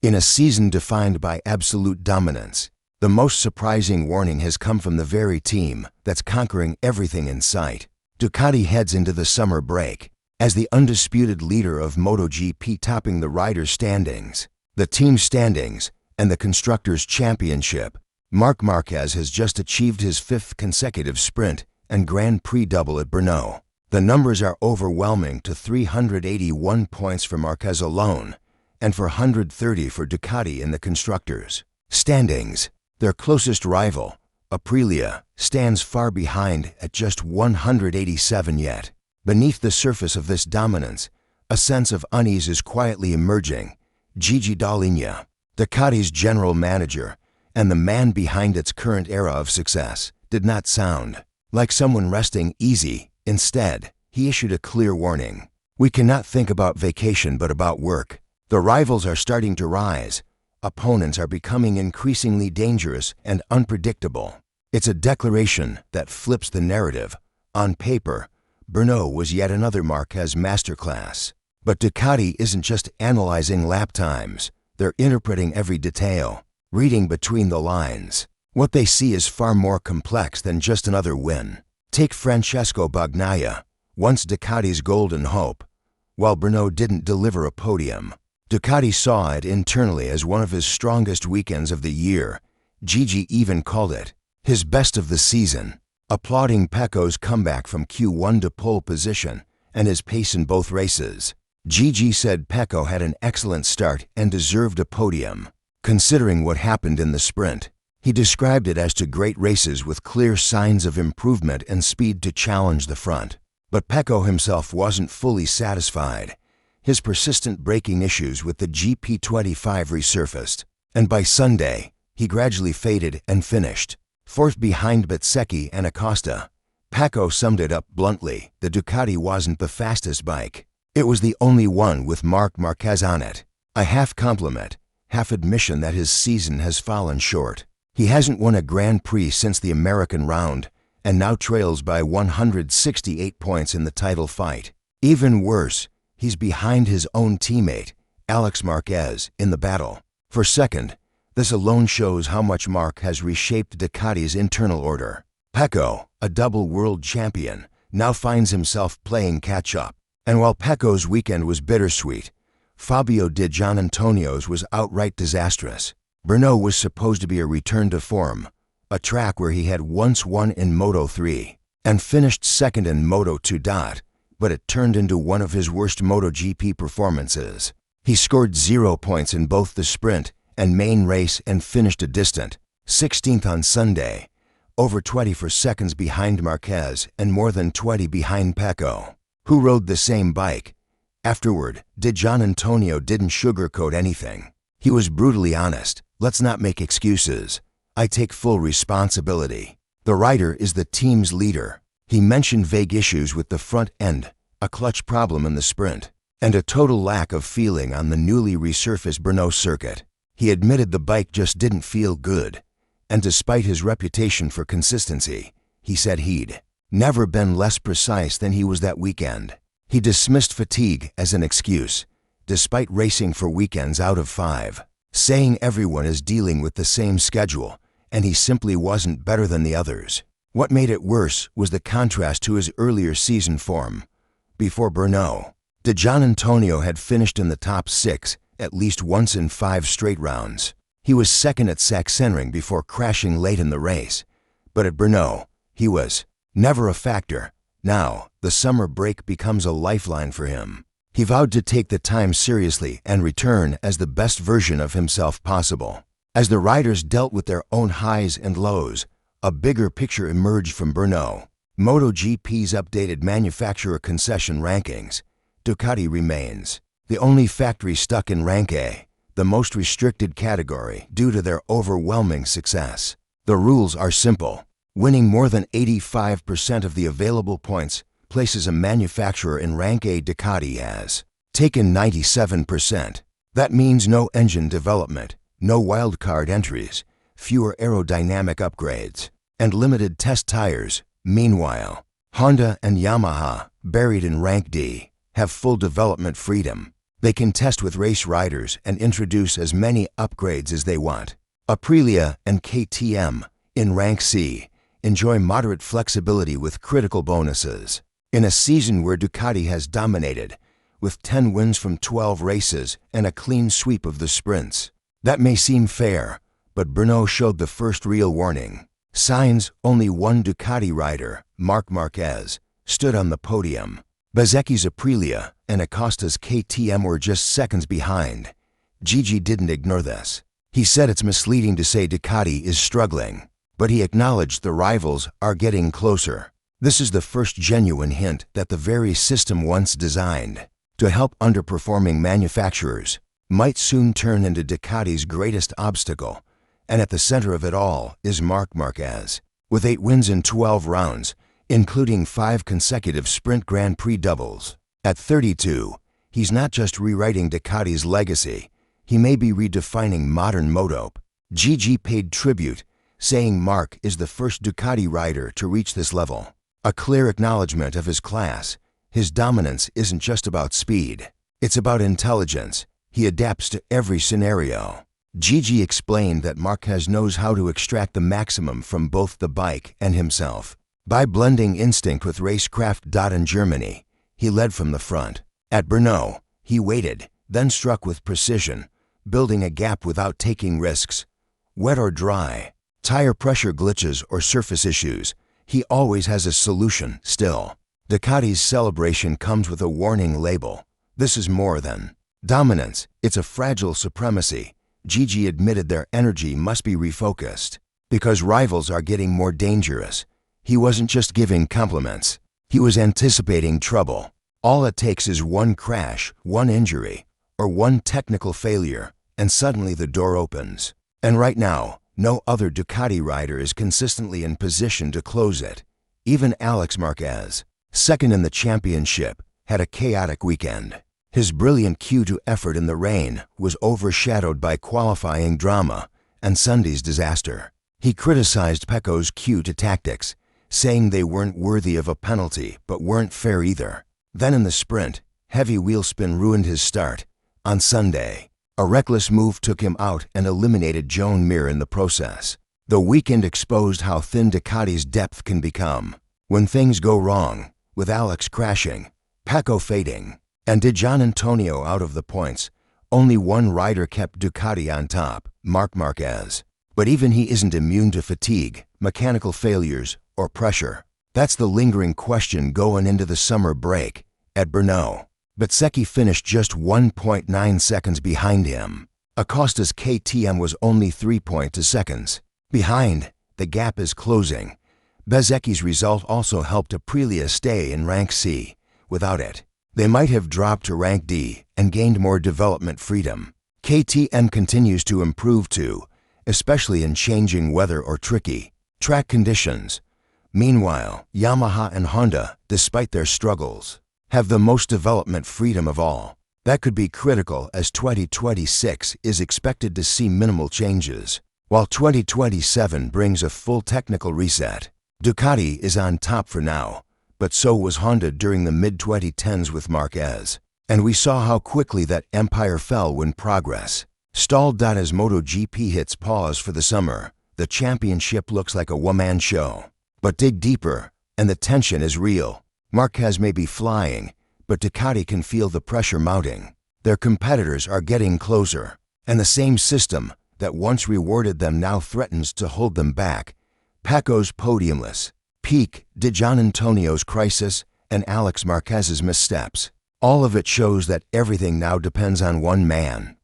In a season defined by absolute dominance, the most surprising warning has come from the very team that's conquering everything in sight. Ducati heads into the summer break as the undisputed leader of MotoGP, topping the riders' standings, the team standings, and the Constructors' Championship. Marc Marquez has just achieved his 5th consecutive sprint and Grand Prix double at Brno. The numbers are overwhelming, to 381 points for Marquez alone and for 130 for Ducati in the Constructors' standings. Their closest rival, Aprilia, stands far behind at just 187 yet. Beneath the surface of this dominance, a sense of unease is quietly emerging. Gigi Dall'Igna, Ducati's general manager and the man behind its current era of success, did not sound like someone resting easy. Instead, he issued a clear warning. "We cannot think about vacation but about work. The rivals are starting to rise. Opponents are becoming increasingly dangerous and unpredictable." It's a declaration that flips the narrative. On paper, Brno was yet another Marquez masterclass. But Ducati isn't just analyzing lap times. They're interpreting every detail, reading between the lines. What they see is far more complex than just another win. Take Pecco Bagnaia, once Ducati's golden hope. While Brno didn't deliver a podium, Ducati saw it internally as one of his strongest weekends of the year. Gigi even called it his best of the season, applauding Pecco's comeback from Q1 to pole position and his pace in both races. Gigi said Pecco had an excellent start and deserved a podium, considering what happened in the sprint. He described it as 2 great races with clear signs of improvement and speed to challenge the front. But Pecco himself wasn't fully satisfied. His persistent braking issues with the GP25 resurfaced, and by Sunday, he gradually faded and finished 4th behind Bezzecchi and Acosta. Pecco summed it up bluntly: the Ducati wasn't the fastest bike. It was the only one with Marc Marquez on it. A half compliment, half admission that his season has fallen short. He hasn't won a Grand Prix since the American round, and now trails by 168 points in the title fight. Even worse, he's behind his own teammate, Alex Marquez, in the battle for second. This alone shows how much Marc has reshaped Ducati's internal order. Pecco, a double world champion, now finds himself playing catch-up. And while Pecco's weekend was bittersweet, Fabio di Giannantonio's was outright disastrous. Brno was supposed to be a return to form, a track where he had once won in Moto3 and finished second in Moto2. But it turned into one of his worst MotoGP performances. He scored 0 points in both the sprint and main race and finished a distant 16th on Sunday, over 24 seconds behind Marquez and more than 20 behind Pecco, who rode the same bike. Afterward, Di Giannantonio didn't sugarcoat anything. He was brutally honest. "Let's not make excuses. I take full responsibility. The rider is the team's leader." He mentioned vague issues with the front end, a clutch problem in the sprint, and a total lack of feeling on the newly resurfaced Brno circuit. He admitted the bike just didn't feel good, and despite his reputation for consistency, he said he'd never been less precise than he was that weekend. He dismissed fatigue as an excuse, despite racing for weekends out of 5, saying everyone is dealing with the same schedule, and he simply wasn't better than the others. What made it worse was the contrast to his earlier season form. Before Brno, Di Giannantonio had finished in the top 6 at least once in 5 straight rounds. He was second at Sachsenring before crashing late in the race. But at Brno, he was never a factor. Now, the summer break becomes a lifeline for him. He vowed to take the time seriously and return as the best version of himself possible. As the riders dealt with their own highs and lows, a bigger picture emerged from Brno. MotoGP's updated manufacturer concession rankings. Ducati remains the only factory stuck in Rank A, the most restricted category, due to their overwhelming success. The rules are simple. Winning more than 85% of the available points places a manufacturer in Rank A. Ducati has taken 97%. That means no engine development, no wildcard entries, fewer aerodynamic upgrades, and limited test tires. Meanwhile, Honda and Yamaha, buried in Rank D, have full development freedom. They can test with race riders and introduce as many upgrades as they want. Aprilia and KTM, in rank C, enjoy moderate flexibility with critical bonuses. In a season where Ducati has dominated, with 10 wins from 12 races and a clean sweep of the sprints. That may seem fair, but Brno showed the first real warning. Signs only one Ducati rider, Marc Marquez, stood on the podium. Bezzecchi's Aprilia and Acosta's KTM were just seconds behind. Gigi didn't ignore this. He said it's misleading to say Ducati is struggling, but he acknowledged the rivals are getting closer. This is the first genuine hint that the very system once designed to help underperforming manufacturers might soon turn into Ducati's greatest obstacle, and at the center of it all is Marc Marquez. With 8 wins in 12 rounds, including 5 consecutive Sprint Grand Prix doubles. At 32, he's not just rewriting Ducati's legacy, he may be redefining modern motope. Gigi paid tribute, saying Marc is the first Ducati rider to reach this level. A clear acknowledgement of his class. His dominance isn't just about speed, it's about intelligence. He adapts to every scenario. Gigi explained that Marquez knows how to extract the maximum from both the bike and himself. By blending instinct with racecraft. In Germany, he led from the front. At Brno, he waited, then struck with precision, building a gap without taking risks. Wet or dry, tire pressure glitches or surface issues, he always has a solution still. Ducati's celebration comes with a warning label. This is more than dominance, it's a fragile supremacy. Gigi admitted their energy must be refocused because rivals are getting more dangerous. He wasn't just giving compliments, he was anticipating trouble. All it takes is one crash, one injury, or one technical failure, and suddenly the door opens. And right now, no other Ducati rider is consistently in position to close it. Even Alex Marquez, second in the championship, had a chaotic weekend. His brilliant cue to effort in the rain was overshadowed by qualifying drama and Sunday's disaster. He criticized Pecco's cue to tactics, saying they weren't worthy of a penalty but weren't fair either. Then in the sprint, heavy wheel spin ruined his start. On Sunday, a reckless move took him out and eliminated Joan Mir in the process. The weekend exposed how thin Ducati's depth can become when things go wrong, with Alex crashing, Pecco fading, and Giannantonio out of the points. Only one rider kept Ducati on top, Marc Marquez. But even he isn't immune to fatigue, mechanical failures, or pressure. That's the lingering question going into the summer break. At Brno, Bezzecchi finished just 1.9 seconds behind him. Acosta's KTM was only 3.2 seconds behind. The gap is closing. Bezzecchi's result also helped Aprilia stay in rank C. Without it, they might have dropped to rank D and gained more development freedom. KTM continues to improve too, especially in changing weather or tricky track conditions. Meanwhile, Yamaha and Honda, despite their struggles, have the most development freedom of all. That could be critical as 2026 is expected to see minimal changes, while 2027 brings a full technical reset. Ducati is on top for now, but so was Honda during the mid-2010s with Marquez. And we saw how quickly that empire fell when progress stalled. As MotoGP hits pause for the summer, the championship looks like a one-man show. But dig deeper, and the tension is real. Marquez may be flying, but Ducati can feel the pressure mounting. Their competitors are getting closer, and the same system that once rewarded them now threatens to hold them back. Pecco's podiumless peak, Giannantonio's crisis, and Alex Marquez's missteps. All of it shows that everything now depends on one man.